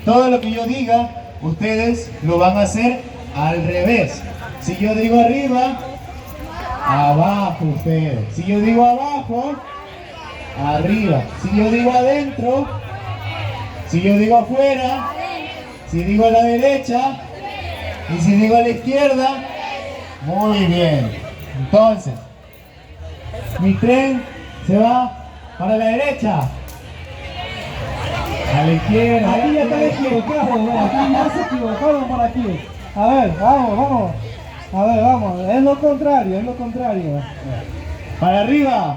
todo lo que yo diga, ustedes lo van a hacer al revés. Si yo digo arriba, abajo ustedes. Si yo digo abajo, arriba. Si yo digo adentro, si yo digo afuera, si digo a la derecha y si digo a la izquierda, muy bien. Entonces, mi tren se va para la derecha, a la izquierda. Aquí ya están equivocados, aquí ya se equivocaron por aquí. A ver, vamos. A ver, vamos, es lo contrario. Para arriba,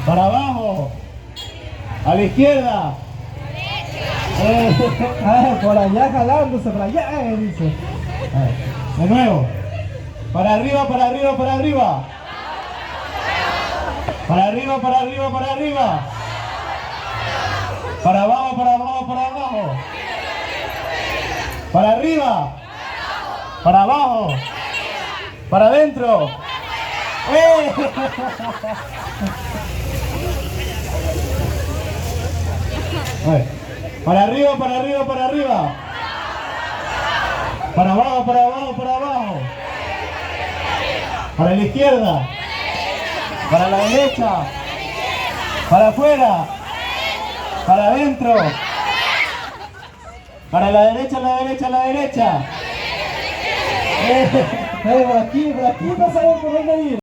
para abajo, a la izquierda. Por allá jalándose, por allá, dice. De nuevo. Para arriba, para arriba, para arriba. Para arriba, para arriba, para arriba. Para abajo, para abajo, para abajo. Para arriba. Para abajo. Para adentro. Para arriba, para arriba, para arriba. Para abajo, para abajo, para abajo. Para la izquierda. Para la derecha. Para afuera. Para adentro. Para la derecha, la derecha, la derecha. Por aquí no saben por dónde ir.